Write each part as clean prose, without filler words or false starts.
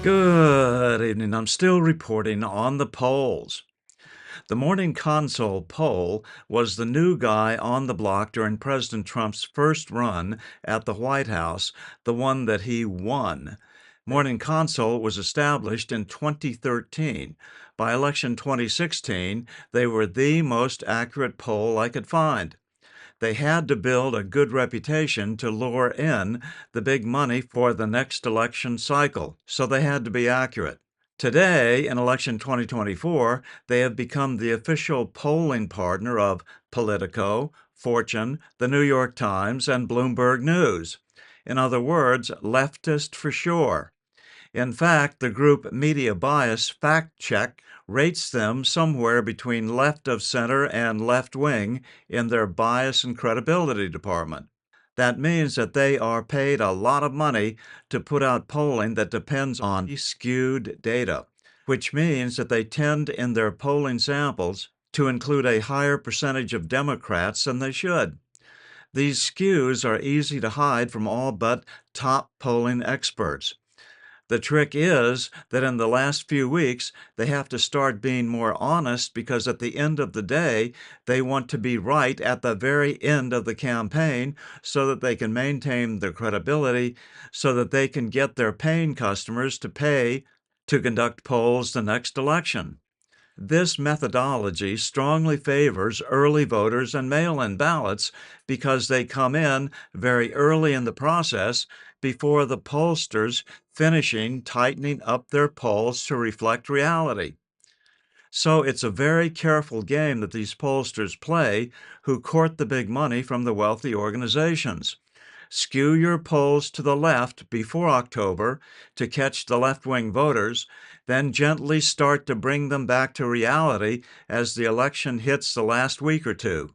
Good evening. I'm still reporting on the polls. The Morning Console poll was the new guy on the block during President Trump's first run at the White House, the one that he won. Morning Console was established in 2013. By election 2016, they were the most accurate poll I could find. They had to build a good reputation to lure in the big money for the next election cycle, so they had to be accurate. Today, in election 2024, they have become the official polling partner of Politico, Fortune, the New York Times, and Bloomberg News. In other words, leftist for sure. In fact, the group Media Bias Fact Check rates them somewhere between left of center and left wing in their bias and credibility department. That means that they are paid a lot of money to put out polling that depends on skewed data, which means that they tend in their polling samples to include a higher percentage of Democrats than they should. These skews are easy to hide from all but top polling experts. The trick is that in the last few weeks, they have to start being more honest because at the end of the day, they want to be right at the very end of the campaign so that they can maintain their credibility, so that they can get their paying customers to pay to conduct polls the next election. This methodology strongly favors early voters and mail-in ballots because they come in very early in the process before the pollsters finishing tightening up their polls to reflect reality. So it's a very careful game that these pollsters play who court the big money from the wealthy organizations. Skew your polls to the left before October to catch the left-wing voters, then gently start to bring them back to reality as the election hits the last week or two.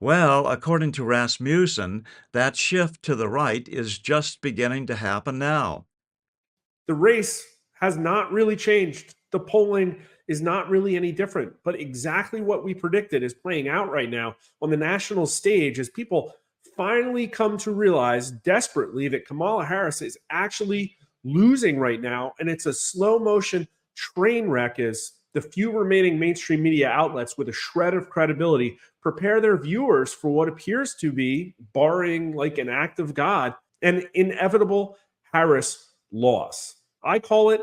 Well, according to Rasmussen, that shift to the right is just beginning to happen now. The race has not really changed. The polling is not really any different, but exactly what we predicted is playing out right now on the national stage as people finally come to realize desperately that Kamala Harris is actually losing right now. And it's a slow motion train wreck as the few remaining mainstream media outlets with a shred of credibility prepare their viewers for what appears to be, barring like an act of God, an inevitable Harris loss. I call it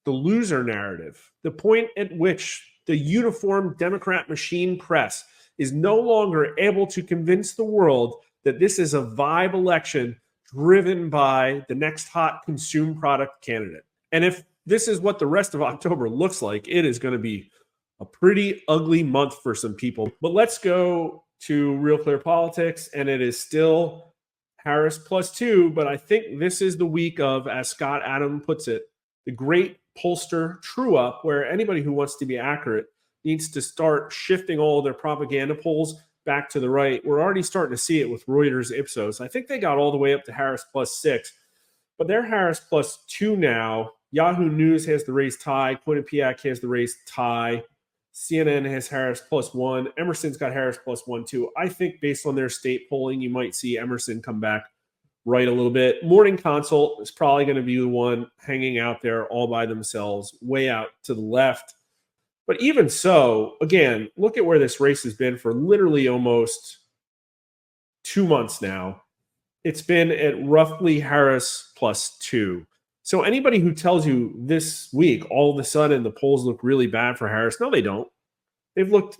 the loser narrative, the point at which the uniform Democrat machine press is no longer able to convince the world that this is a vibe election driven by the next hot consumer product candidate. And if this is what the rest of October looks like, it is going to be a pretty ugly month for some people. But let's go to Real Clear Politics, and it is still Harris +2, but I think this is the week of, as Scott Adam puts it, the great pollster true up, where anybody who wants to be accurate needs to start shifting all of their propaganda polls back to the right. We're already starting to see it with Reuters Ipsos. I think they got all the way up to Harris +6, but they're Harris +2 now. Yahoo News has the race tie. Quinnipiac has the race tie. CNN has Harris +1. Emerson's got Harris +1 too. I think based on their state polling, you might see Emerson come back right a little bit. Morning Consult is probably going to be the one hanging out there all by themselves, way out to the left. But even so, again, look at where this race has been for literally almost 2 months now. It's been at roughly Harris +2. So anybody who tells you this week, all of a sudden the polls look really bad for Harris, no, they don't. They've looked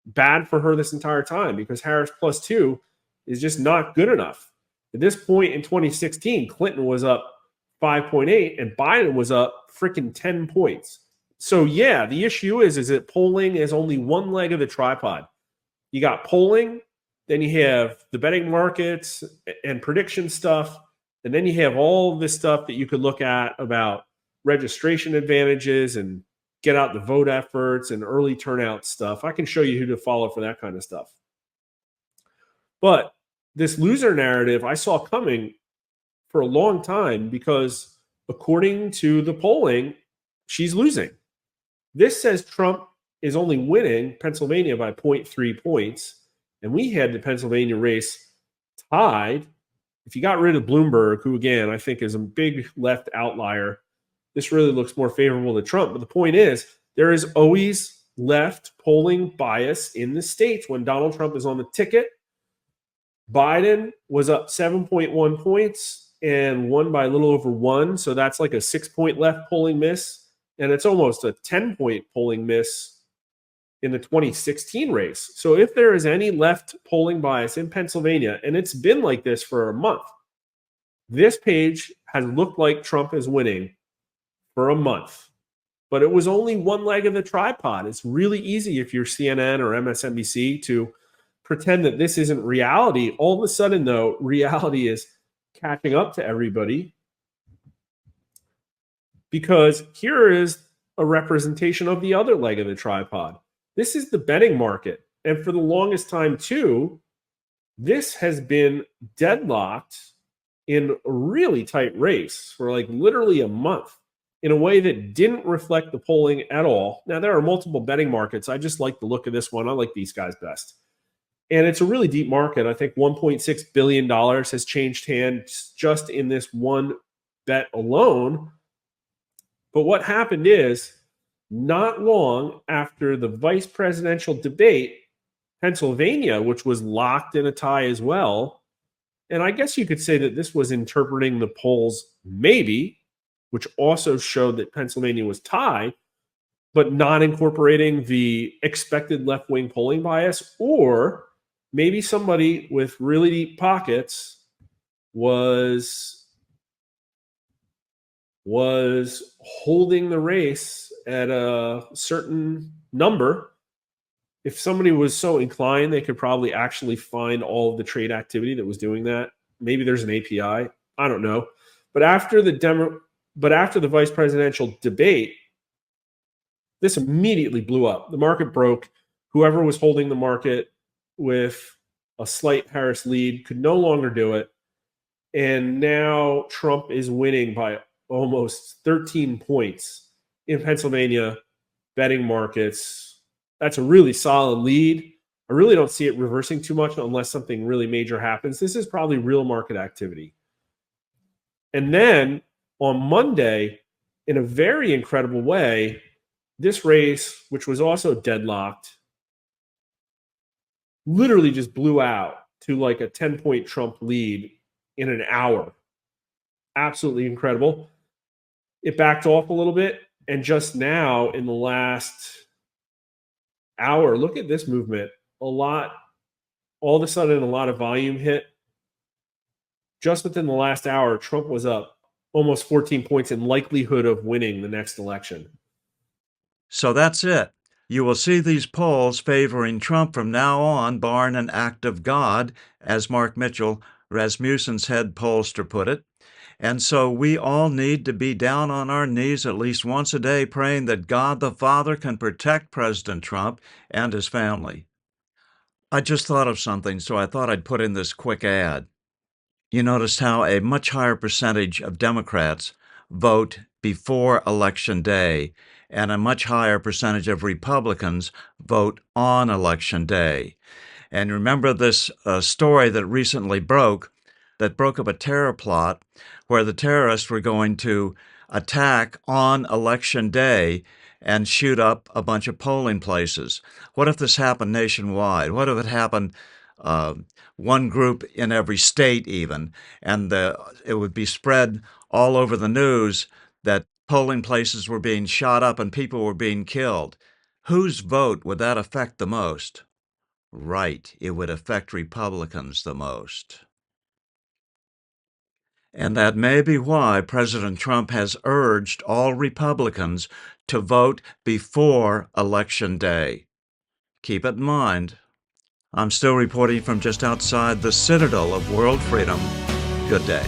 bad for her this entire time because Harris +2 is just not good enough. At this point in 2016, Clinton was up 5.8 and Biden was up freaking 10 points. So yeah, the issue is that polling is only one leg of the tripod. You got polling, then you have the betting markets and prediction stuff, and then you have all this stuff that you could look at about registration advantages and get out the vote efforts and early turnout stuff. I can show you who to follow for that kind of stuff. But this loser narrative I saw coming for a long time because according to the polling, she's losing. This says Trump is only winning Pennsylvania by 0.3 points. And we had the Pennsylvania race tied. If you got rid of Bloomberg, who again I think is a big left outlier, this really looks more favorable to Trump. But the point is, there is always left polling bias in the states. When Donald Trump is on the ticket, Biden was up 7.1 points and won by a little over one. So that's like a 6-point left polling miss. And it's almost a 10-point polling miss in the 2016 race. So if there is any left polling bias in Pennsylvania, and it's been like this for a month, this page has looked like Trump is winning for a month. But it was only one leg of the tripod. It's really easy if you're CNN or MSNBC to pretend that this isn't reality. All of a sudden, though, reality is catching up to everybody, because here is a representation of the other leg of the tripod. This is the betting market. And for the longest time, too, this has been deadlocked in a really tight race for like literally a month in a way that didn't reflect the polling at all. Now, there are multiple betting markets. I just like the look of this one. I like these guys best. And it's a really deep market. I think $1.6 billion has changed hands just in this one bet alone. But what happened is, not long after the vice presidential debate, Pennsylvania, which was locked in a tie as well, and I guess you could say that this was interpreting the polls maybe, which also showed that Pennsylvania was tied, but not incorporating the expected left-wing polling bias, or maybe somebody with really deep pockets was holding the race at a certain number. If somebody was so inclined, they could probably actually find all of the trade activity that was doing that. Maybe there's an API. I don't know. But after the vice presidential debate, this immediately blew up. The market broke. Whoever was holding the market with a slight Harris lead could no longer do it. And now Trump is winning by almost 13 points in Pennsylvania betting markets. That's a really solid lead. I really don't see it reversing too much unless something really major happens. This is probably real market activity. And then on Monday, in a very incredible way, this race, which was also deadlocked, literally just blew out to like a 10-point Trump lead in an hour. Absolutely incredible. It backed off a little bit. And just now, in the last hour, look at this movement. All of a sudden, a lot of volume hit. Just within the last hour, Trump was up almost 14 points in likelihood of winning the next election. So that's it. You will see these polls favoring Trump from now on, barring an act of God, as Mark Mitchell, Rasmussen's head pollster, put it. And so we all need to be down on our knees at least once a day praying that God the Father can protect President Trump and his family. I just thought of something, so I thought I'd put in this quick ad. You noticed how a much higher percentage of Democrats vote before Election Day, and a much higher percentage of Republicans vote on Election Day. And remember this story that recently broke up a terror plot where the terrorists were going to attack on Election Day and shoot up a bunch of polling places. What if this happened nationwide? What if it happened one group in every state even, and it would be spread all over the news that polling places were being shot up and people were being killed? Whose vote would that affect the most? Right, it would affect Republicans the most. And that may be why President Trump has urged all Republicans to vote before Election Day. Keep it in mind. I'm still reporting from just outside the citadel of world freedom. Good day.